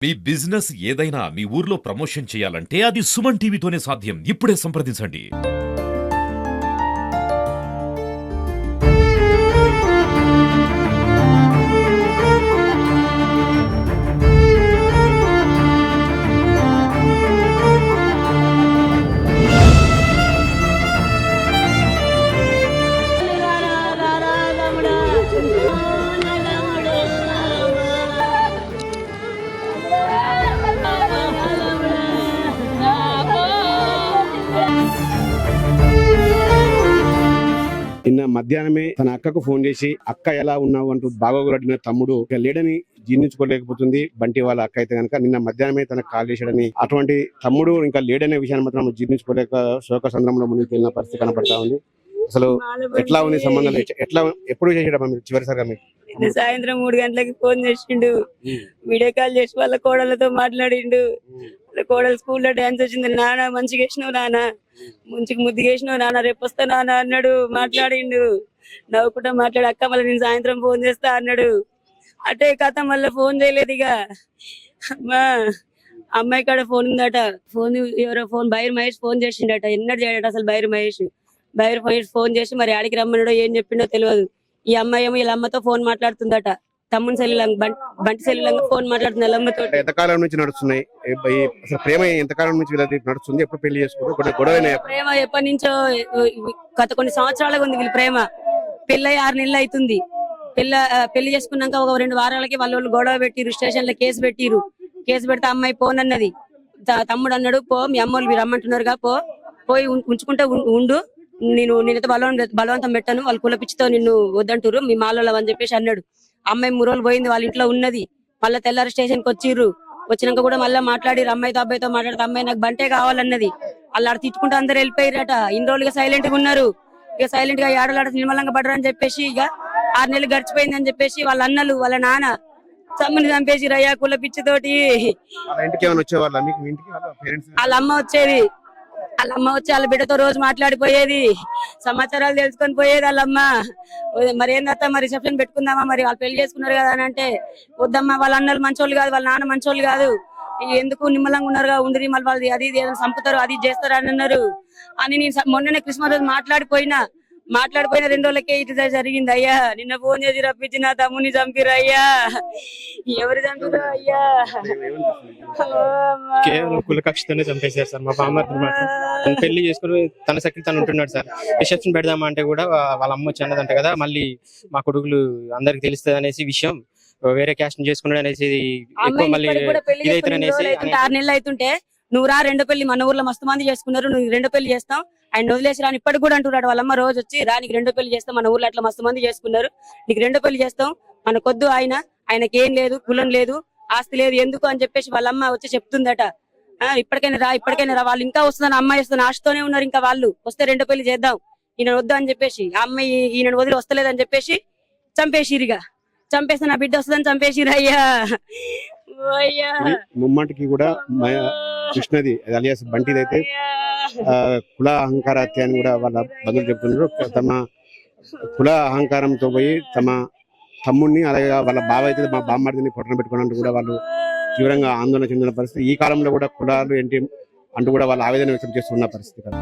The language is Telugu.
మీ బిజినెస్ ఏదైనా మీ ఊర్లో ప్రమోషన్ చేయాలంటే అది సుమన్ టీవీతోనే సాధ్యం. ఇప్పుడే సంప్రదించండి. నిన్న మధ్యాహ్నమే తన అక్కకు ఫోన్ చేసి అక్క ఎలా ఉన్నావు అంటూ బాగోగులు అడిగిన తమ్ముడు ఇక లేడని జీర్ణించుకోలేకపోతుంది. బంటి వాళ్ళ అక్క అయితే కనుక నిన్న మధ్యాహ్నమే తనకు కాల్ చేశాడని, అటువంటి తమ్ముడు ఇంకా లేడనే విషయాన్ని మాత్రం జీర్ణించుకోలేక శోక సంద్రంలో మునిగి తేలిన పరిస్థితి కనపడతా ఉంది. అసలు ఎట్లా ఉంది సంబంధం, ఎట్లా ఎప్పుడు చేసాడు చివరిసారిగా మీకు? సాయంత్రం 3 గంటలకి ఫోన్ చేసిండు, వీడియో కాల్ చేసి వాళ్ళ కోడలతో మాట్లాడిండు. కోడలు స్కూల్లో డాన్స్ వచ్చింది, నాన్న మంచిగా వేసినావు నాన్న, మంచిగా ముద్దుగా వేసినావు నాన్న, రేపు వస్తా నాన్న అన్నాడు. మాట్లాడిండు, నవ్వుకుంటా మాట్లాడి అక్క మళ్ళీ నేను సాయంత్రం ఫోన్ చేస్తా అన్నాడు. అటే కథ మళ్ళీ ఫోన్ చేయలేదు. ఇక అమ్మా అమ్మాయి కాడ ఫోన్ ఉందట, ఫోన్ ఎవరో ఫోన్ బైర్ మహేష్ ఫోన్ చేసిండట, ఎన్నడు చేయడట అసలు బైర్ మహేష్ ఫోన్ చేసి మరి ఆడికి రమ్మన్నాడో ఏం చెప్పిండో తెలియదు. ఈ అమ్మాయి ఏమో వీళ్ళ అమ్మతో ఫోన్ మాట్లాడుతుందట, తమ్ముని సెల్లులంగా బంటి సెల్లులంగా ఫోన్ మాట్లాడుతుంది వాళ్ళ అమ్మతో. ఎంతకాలం నుంచి నడుస్తున్నాయి ప్రేమ? ఎంతకాలం నుంచి నడుస్తుంది? ఎప్పుడు పెళ్లి చేసుకోవడం గొడవ? ప్రేమ ఎప్పటి నుంచో, గత కొన్ని సంవత్సరాలుగా ఉంది వీళ్ళ ప్రేమ. పెళ్ళై 6 నెలలు అవుతుంది. పెళ్లి చేసుకున్నాక ఒక 2 వారాలకి వాళ్ళు గొడవ పెట్టిరు, స్టేషన్ లో కేసు పెట్టిరు. కేసు పెడితే అమ్మాయి ఫోన్ అన్నది. తమ్ముడు అన్నాడు, పో మీ అమ్మోళ్ళు మీరు రమ్మంటున్నారుగా, పోయి ఉంచుకుంటే ఉండు, నేనైతే బలవంతం పెట్టాను, వాళ్ళ కులపిచ్చితో నిన్ను వద్దంటారు మీ మాలలో అని చెప్పేసి అన్నాడు. అమ్మాయి 3 రోజులు పోయింది, వాళ్ళ ఇంట్లో ఉన్నది. మళ్ళీ తెల్లారి స్టేషన్ కి వచ్చినాక కూడా మళ్ళీ మాట్లాడిరు. అమ్మాయితో అబ్బాయితో మాట్లాడితే అమ్మాయి నాకు బంటే కావాలన్నది. వాళ్ళు ఆడ తిట్టుకుంటూ అందరు వెళ్ళిపోయారట. ఇన్ని రోజులుగా సైలెంట్ గా ఉన్నారు. ఇక సైలెంట్ గా ఏడలాడ నిర్మలంగా పడరు అని చెప్పేసి ఇక 6 నెలలు గడిచిపోయింది అని చెప్పేసి వాళ్ళ అన్నలు వాళ్ళ నాన్న తమ్ముని చంపేసి రయ్యా కుల పిచ్చితోటి. వాళ్ళ అమ్మ వచ్చేది, వాళ్ళ అమ్మ వచ్చి వాళ్ళ బిడ్డతో రోజు మాట్లాడిపోయేది, సమాచారాలు తెలుసుకొని పోయేది వాళ్ళమ్మ. మరి ఏందత్తా మరి రిసెప్షన్ పెట్టుకుందామా, మరి వాళ్ళు పెళ్లి చేసుకున్నారు కదా అని అంటే, వద్దమ్మా వాళ్ళ అన్నలు మంచోళ్ళు కాదు, వాళ్ళ నాన్న మంచోళ్ళు కాదు, ఎందుకు నిమ్మలంగా ఉన్నారుగా ఉండి మళ్ళీ వాళ్ళు అది ఏదైనా చంపుతారు అది చేస్తారు అని అన్నారు అని నేను మొన్ననే క్రిస్మస్ రోజు మాట్లాడిపోయిన 2 రోజులకే ఇటు జరిగింది. అయ్యా నిన్న ఫోన్ చేసి రప్పించి నా తమ్ముని చంపిరు అయ్యా. ఎవరు చంపిరు అయ్యా? కేవలం కుల కక్షతోనే చంపేశారు సార్. మా బామ్మర్ది మాత్రం పెళ్లి చేసుకుని తన సఖ్య తను ఉంటున్నాడు సార్. రిసెప్షన్ పెడదామా అంటే కూడా వాళ్ళ అమ్మ వచ్చి అన్నదంట కదా, మళ్ళీ మా కొడుకులు అందరికి తెలుస్తుంది అనేసి విషయం, వేరే క్యాస్ట్ చేసుకున్నాడు అనేసి ఎక్కువ మళ్ళీ ఇదైతే 6 నెలలు అవుతుంటే నువ్వు రా 2వ పెళ్లి, మన ఊర్లో మస్తు మంది చేసుకున్నారు, నువ్వు 2వ పెళ్లి చేస్తాం ఆయన వదిలేసి రాని ఇప్పటికి కూడా అంటున్నాడు. వాళ్ళమ్మ రోజు వచ్చి రా నీకు 2వ పెళ్లి చేస్తాం, మన ఊర్లో అట్లా మస్తు మంది చేసుకున్నారు, నీకు 2వ పెళ్లి చేస్తాం, మనకొద్దు ఆయనకేం లేదు, కులం లేదు, ఆస్తి లేదు, ఎందుకు అని చెప్పేసి వాళ్ళమ్మ వచ్చి చెప్తుందట. ఇప్పటికైనా రా వాళ్ళు ఇంకా వస్తుందని అమ్మాయి వస్తుంది ఆశతోనే ఉన్నారు. ఇంకా వాళ్ళు వస్తే 2వ పెళ్లి చేద్దాం, ఈయన వద్దు అని చెప్పేసి ఆ అమ్మాయి ఈయన వదిలి వస్తలేదని చెప్పేసి చంపేసిరిగా. చంపేస్తే నా బిడ్డ వస్తుందని చంపేసిరు అయ్యా. ముమ్మాటికి కూడా కృష్ణది అలియాస్ బంటిది అయితే కుల అహంకార హత్య అని కూడా వాళ్ళ బంధువులు చెప్తున్నారు. తమ కుల అహంకారంతో పోయి తమ తమ్ముడిని, అలాగే వాళ్ళ బావ అయితే మా బామ్మడిని పొట్టన పెట్టుకున్నట్టు కూడా వాళ్ళు తీవ్రంగా ఆందోళన చెందిన పరిస్థితి. ఈ కాలంలో కూడా కులాలు ఏంటి అంటూ కూడా వాళ్ళు ఆవేదన వ్యక్తం చేస్తున్న పరిస్థితి కదా.